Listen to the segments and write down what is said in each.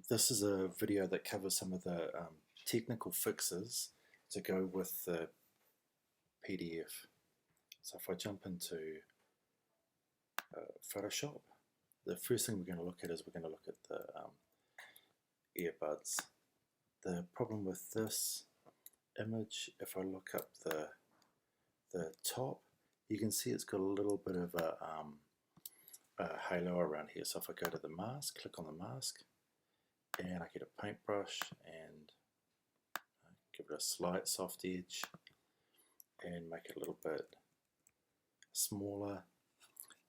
This is a video that covers some of the technical fixes to go with the PDF. So if I jump into Photoshop, the first thing we're going to look at is we're going to look at the earbuds. The problem with this image, if I look up the top, you can see it's got a little bit of a halo around here. So if I go to the mask, click on the mask, and I get a paintbrush and give it a slight soft edge and make it a little bit smaller.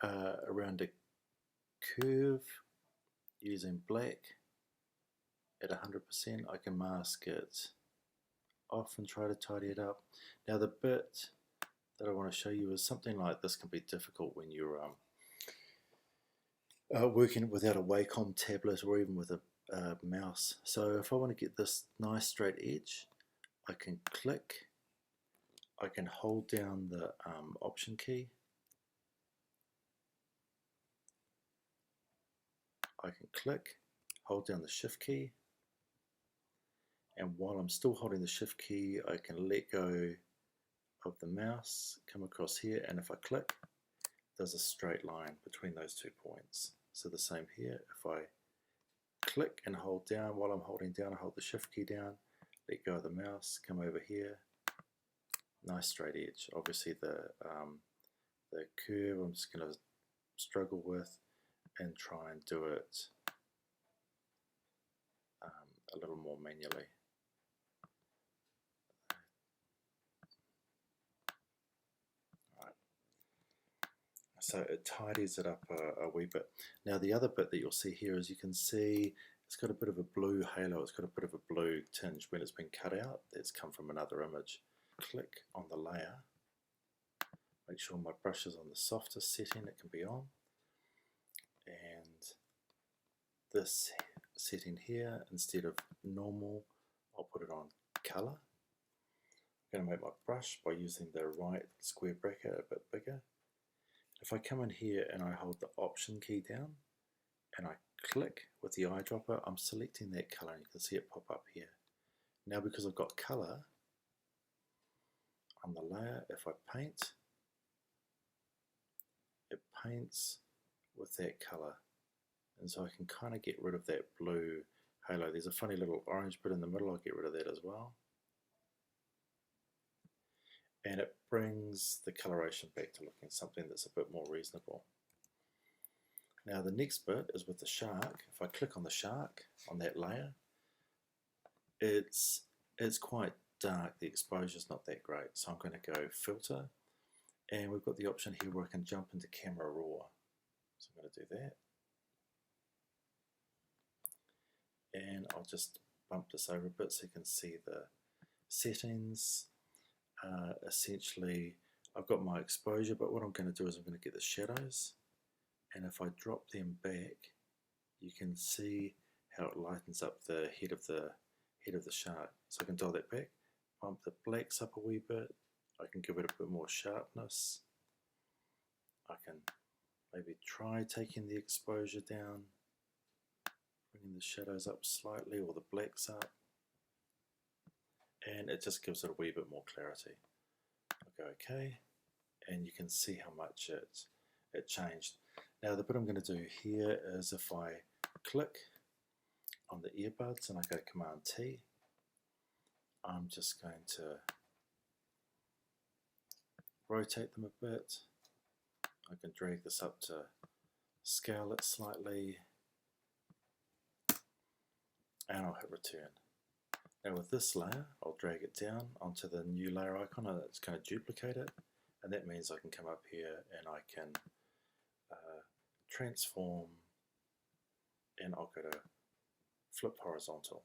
Around a curve using black at 100%, I can mask it off and try to tidy it up. Now the bit that I want to show you is something like this can be difficult when you're working without a Wacom tablet or even with a mouse. So if I want to get this nice straight edge, I can click, I can hold down the Option key, I can click, hold down the Shift key, and while I'm still holding the Shift key, I can let go of the mouse, come across here, and if I click, there's a straight line between those 2 points. So the same here, if I click and hold down, while I'm holding down, I hold the Shift key down, let go of the mouse, come over here, nice straight edge. Obviously the curve I'm just going to struggle with and try and do it a little more manually. So it tidies it up a wee bit. Now the other bit that you'll see here is you can see it's got a bit of a blue halo, it's got a bit of a blue tinge when it's been cut out. That's come from another image. Click on the layer, make sure my brush is on the softest setting it can be on, and this setting here, instead of normal, I'll put it on color. I'm going to make my brush by using the right square bracket a bit bigger. If I come in here and I hold the Option key down and I click with the eyedropper, I'm selecting that color and you can see it pop up here. Now because I've got color on the layer, if I paint, it paints with that color. And so I can kind of get rid of that blue halo. There's a funny little orange bit in the middle, I'll get rid of that as well. And it brings the coloration back to looking something that's a bit more reasonable. Now the next bit is with the shark. If I click on the shark on that layer, it's quite dark, the exposure's not that great, so I'm going to go Filter, and we've got the option here where I can jump into Camera Raw. So I'm going to do that, and I'll just bump this over a bit so you can see the settings. Essentially I've got my exposure, but what I'm going to do is I'm going to get the shadows, and if I drop them back you can see how it lightens up the head of the shark. So I can dial that back, bump the blacks up a wee bit, I can give it a bit more sharpness, I can maybe try taking the exposure down, bringing the shadows up slightly or the blacks up, and it just gives it a wee bit more clarity. I'll go OK, and you can see how much it changed. Now the bit I'm going to do here is if I click on the earbuds and I go Command T, I'm just going to rotate them a bit. I can drag this up to scale it slightly, and I'll hit return. Now with this layer, I'll drag it down onto the new layer icon, and it's going to duplicate it, and that means I can come up here and I can transform, and I'll go to flip horizontal,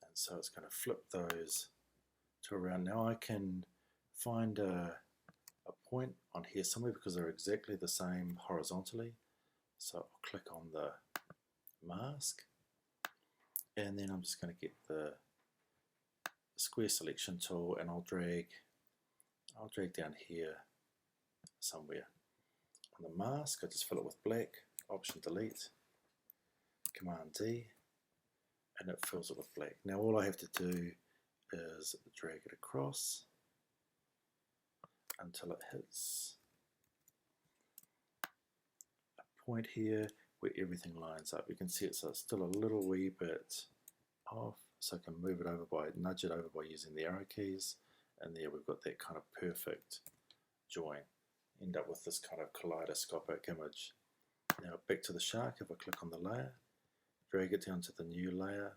and so it's going to flip those to around. Now I can find a point on here somewhere because they're exactly the same horizontally, so I'll click on the mask, and then I'm just going to get the square selection tool and I'll drag down here somewhere. On the mask I just fill it with black, Option Delete, Command D, and it fills it with black. Now all I have to do is drag it across until it hits a point here where everything lines up. You can see it's still a little wee bit off, so I can move it over by, nudge it over by using the arrow keys, and there we've got that kind of perfect join. End up with this kind of kaleidoscopic image. Now back to the shark, if I click on the layer, drag it down to the new layer,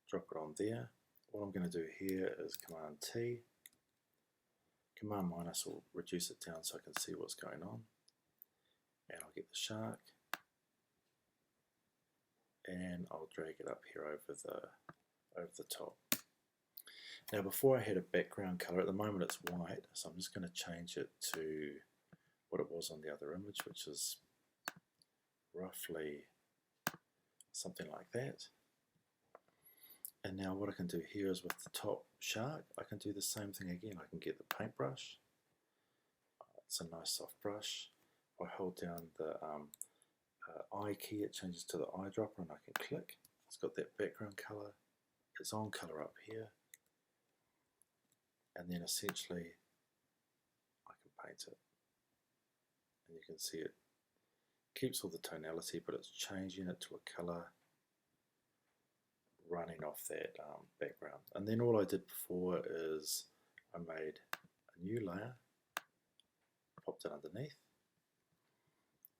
drop it on there. What I'm going to do here is Command T, Command minus will reduce it down so I can see what's going on, and I'll get the shark, and I'll drag it up here over the top. Now before I had a background color, at the moment it's white, so I'm just going to change it to what it was on the other image, which is roughly something like that. And now what I can do here is with the top shark, I can do the same thing again. I can get the paintbrush. It's a nice soft brush. If I hold down the eye key, it changes to the eyedropper, and I can click. It's got that background color. It's on color up here. And then essentially I can paint it. And you can see it keeps all the tonality, but it's changing it to a color running off that background. And then all I did before is I made a new layer, popped it underneath,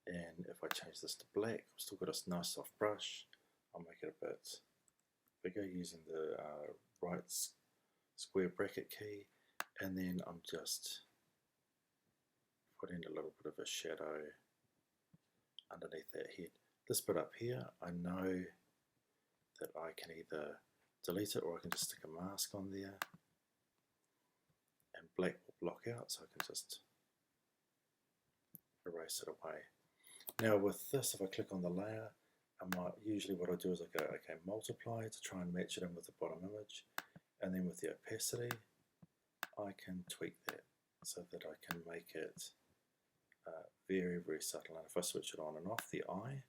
and if I change this to black, I've still got a nice soft brush. I'll make it a bit bigger using the right square bracket key, and then I'm just putting a little bit of a shadow underneath that head. This bit up here, I know that I can either delete it or I can just stick a mask on there, and black will block out, so I can just erase it away. Now with this, if I click on the layer, usually what I do is I go, okay, multiply to try and match it in with the bottom image, and then with the opacity, I can tweak that so that I can make it very, very subtle. And if I switch it on and off the eye,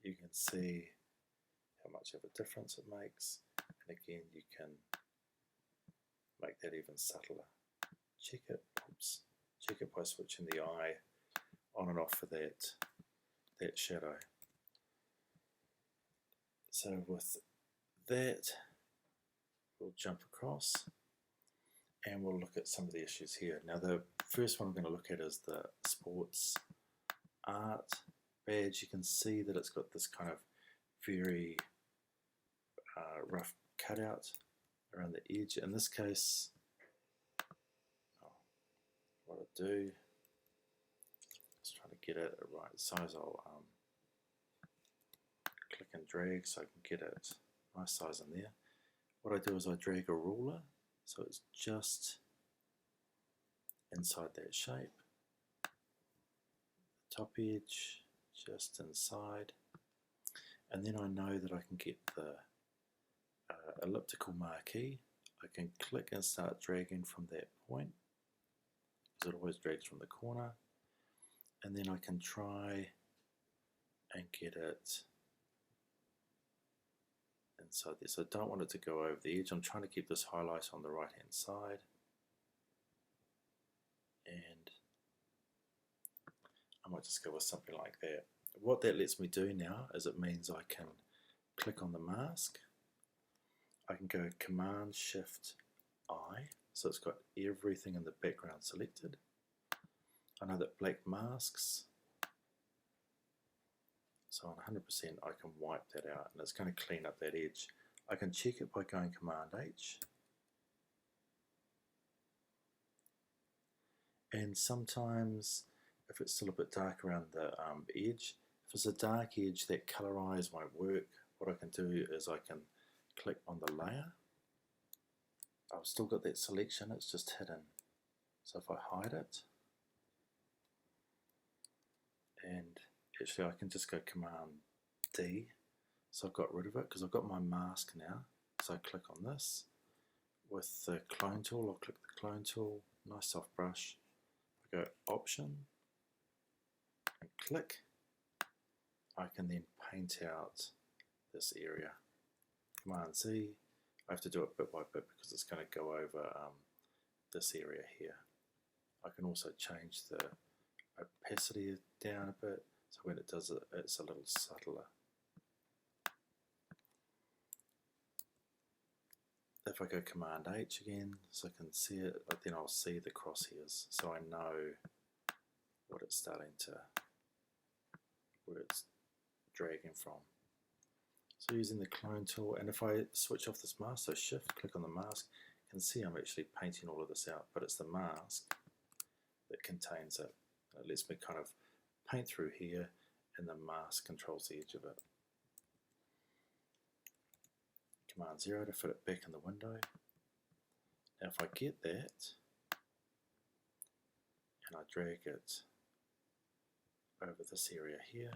you can see how much of a difference it makes. And again, you can make that even subtler. Check it, oops, check it by switching the eye on and off for that shadow. So with that, we'll jump across and we'll look at some of the issues here. Now the first one I'm going to look at is the sports art badge. You can see that it's got this kind of very rough cutout around the edge. In this case, what I do, just trying to get it the right size. I'll click and drag so I can get it nice size in there. What I do is I drag a ruler so it's just inside that shape. Top edge just inside, and then I know that I can get the elliptical marquee. I can click and start dragging from that point, because it always drags from the corner, and then I can try and get it inside there. So I don't want it to go over the edge. I'm trying to keep this highlight on the right hand side, and I might just go with something like that. What that lets me do now is it means I can click on the mask, I can go Command Shift I, so it's got everything in the background selected. I know that black masks, so on 100% I can wipe that out and it's going to clean up that edge. I can check it by going Command H, and sometimes if it's still a bit dark around the edge, if it's a dark edge, that colorize won't work. What I can do is I can click on the layer. I've still got that selection, it's just hidden. So if I hide it, and actually I can just go Command D, so I've got rid of it because I've got my mask now. So I click on this. With the clone tool, I'll click the clone tool, nice soft brush. I go Option and click, I can then paint out this area. Command Z, I have to do it bit by bit because it's going to go over this area here. I can also change the opacity down a bit, so when it does it, it's a little subtler. If I go Command H again, so I can see it, then I'll see the crosshairs, so I know what it's starting to, where it's dragging from. So using the clone tool, and if I switch off this mask, so shift, click on the mask, you can see I'm actually painting all of this out, but it's the mask that contains it. It lets me kind of paint through here, and the mask controls the edge of it. Command 0 to fit it back in the window. Now if I get that, and I drag it over this area here,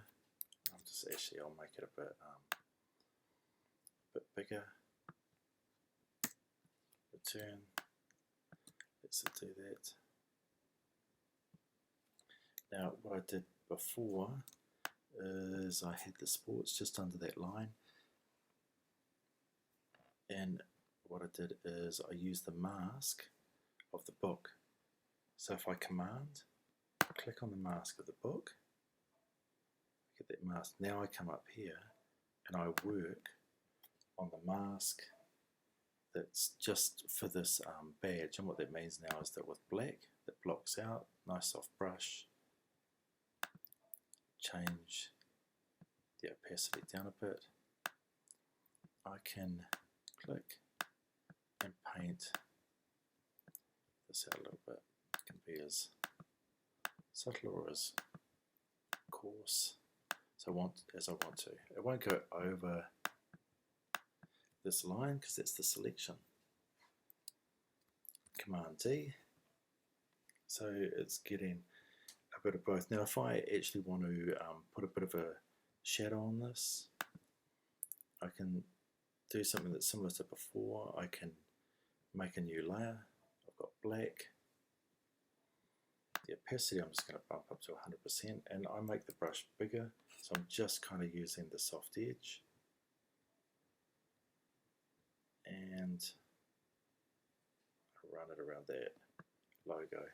I'll make it a bit bigger. Return, let's do that. Now what I did before is I had the sports just under that line, and what I did is I used the mask of the book. So if I command, click on the mask of the book, get that mask, now I come up here and I work on the mask that's just for this badge, and what that means now is that with black, that blocks out, nice soft brush, change the opacity down a bit, I can click and paint this out a little bit. It can be as subtle or as coarse as I want to. It won't go over this line because that's the selection. Command D, so it's getting a bit of both. Now if I actually want to put a bit of a shadow on this, I can do something that's similar to before. I can make a new layer. I've got black. The opacity I'm just going to bump up to 100%, and I make the brush bigger, so I'm just kind of using the soft edge. And I run it around that logo.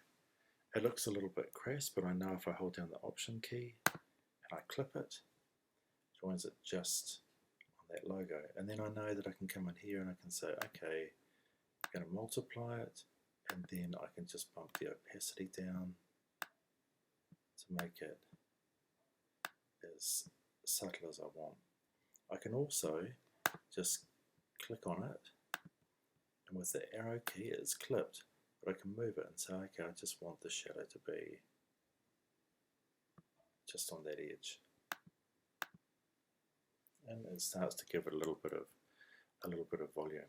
It looks a little bit crass, but I know if I hold down the Option key and I clip it, it joins it just on that logo. And then I know that I can come in here and I can say, okay, I'm going to multiply it, and then I can just bump the opacity down to make it as subtle as I want. I can also just click on it, and with the arrow key it's clipped, but I can move it and say, okay, I just want the shadow to be just on that edge, and it starts to give it a little bit of volume.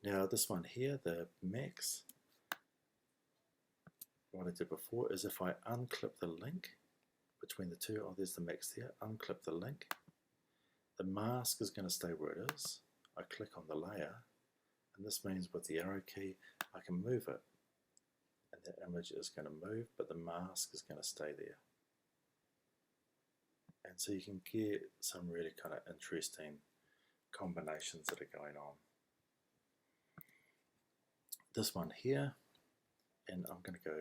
Now this one here, the max, what I did before is if I unclip the link between the two, oh there's the max there, unclip the link, the mask is going to stay where it is. I click on the layer, and this means with the arrow key I can move it, and the image is going to move, but the mask is going to stay there. And so you can get some really kind of interesting combinations that are going on. This one here, and I'm going to go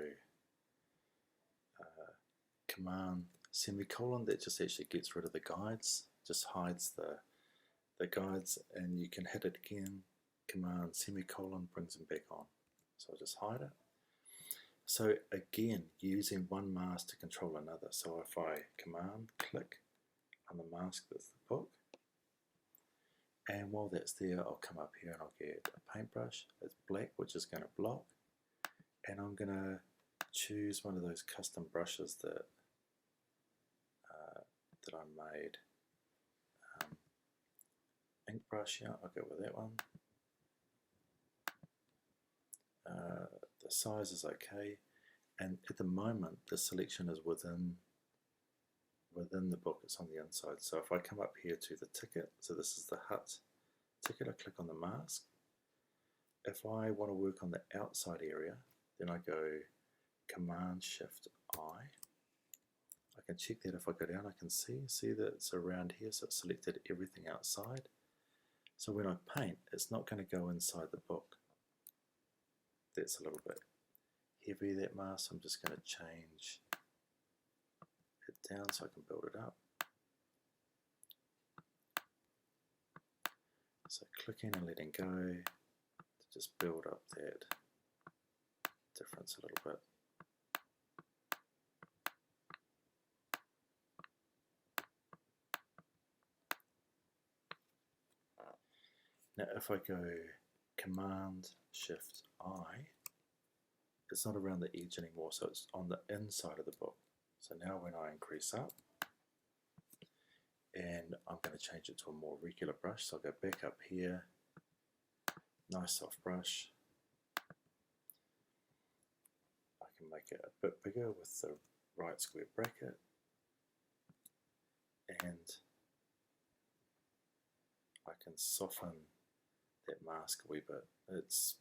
Command semicolon, that just actually gets rid of the guides, just hides the guides, and you can hit it again, Command semicolon brings them back on. So I'll just hide it. So again, using one mask to control another. So if I command click on the mask that's the book, and while that's there I'll come up here and I'll get a paintbrush. It's black, which is going to block, and I'm going to choose one of those custom brushes that I made. Ink brush, yeah, I'll go with that one. The size is okay, and at the moment the selection is within the book, it's on the inside. So if I come up here to the ticket, so this is the hut ticket, I click on the mask. If I want to work on the outside area, then I go Command Shift I. I can check that if I go down. I can see that it's around here, so it's selected everything outside. So when I paint, it's not going to go inside the book. That's a little bit heavy, that mask. I'm just going to change it down so I can build it up. So clicking and letting go to just build up that difference a little bit. Now if I go Command Shift I, it's not around the edge anymore, so it's on the inside of the book. So now when I increase up, and I'm going to change it to a more regular brush, so I'll go back up here, nice soft brush. I can make it a bit bigger with the right square bracket, and I can soften that mask a wee bit. It's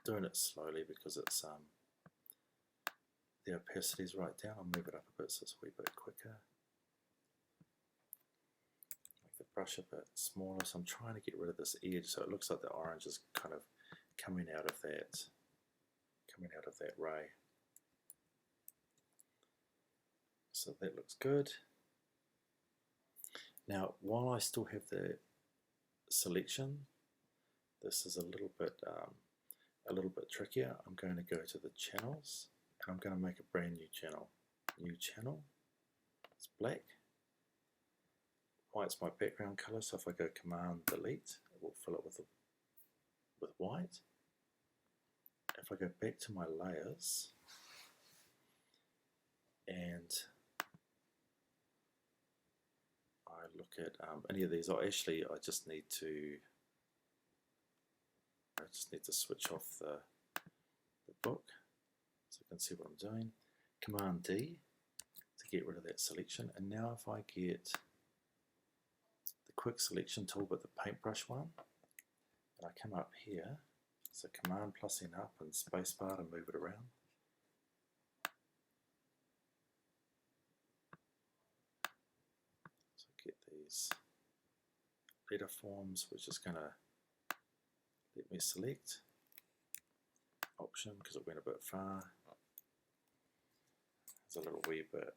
doing it slowly because it's the opacity is right down. I'll move it up a bit so it's a wee bit quicker. Make the brush a bit smaller, so I'm trying to get rid of this edge so it looks like the orange is kind of coming out of that ray. So that looks good. Now while I still have the selection, this is a little bit trickier. I'm going to go to the channels and I'm going to make a brand new channel. New channel. It's black. White's my background color, so if I go Command Delete, it will fill it with white. If I go back to my layers and I look at any of these, I just need to switch off the book so you can see what I'm doing. Command D to get rid of that selection, and now if I get the quick selection tool but the paintbrush one, and I come up here, so Command +N up and spacebar to move it around. So get these letter forms, which is going to let me select Option because it went a bit far. It's a little wee bit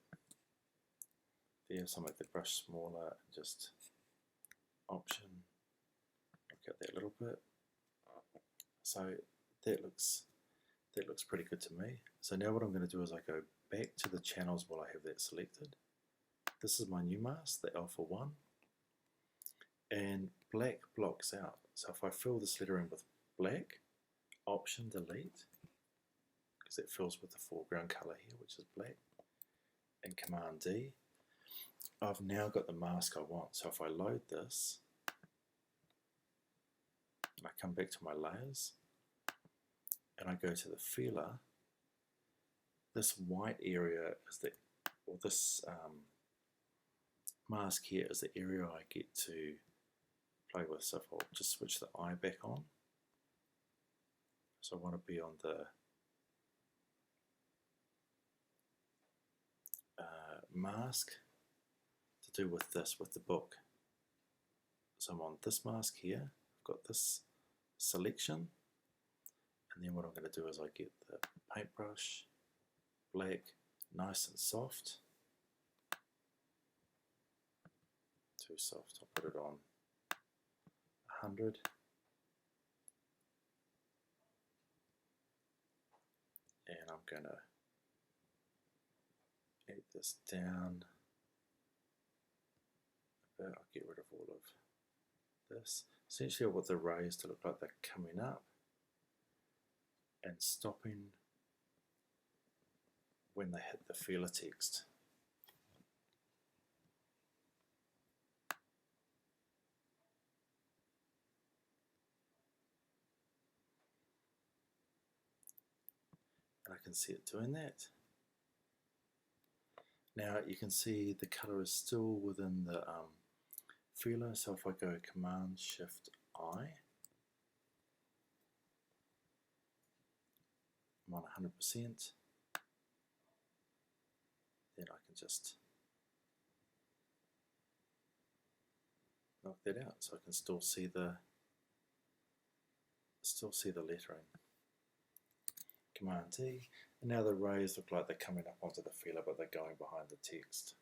there, so I'll make the brush smaller and just Option. Look at that little bit. So that looks pretty good to me. So now what I'm going to do is I go back to the channels while I have that selected. This is my new mask, the Alpha 1, and black blocks out. So if I fill this letter in with black, Option Delete, because it fills with the foreground color here, which is black, and Command D, I've now got the mask I want. So if I load this, and I come back to my layers, and I go to the feeler, this white area is this mask here is the area I get to play with. So if I'll just switch the eye back on, so I want to be on the mask to do with this, with the book. So I'm on this mask here, I've got this selection, and then what I'm going to do is I get the paintbrush, black, nice and soft. Too soft, I'll put it on 100. And I'm going to add this down a bit. I'll get rid of all of this. Essentially I want the rays to look like they're coming up and stopping when they hit the feeler text. And I can see it doing that. Now you can see the color is still within the feeler, so if I go Command Shift I, I'm on 100%, then I can just knock that out so I can still see the lettering. Command T, and now the rays look like they're coming up onto the feeler, but they're going behind the text.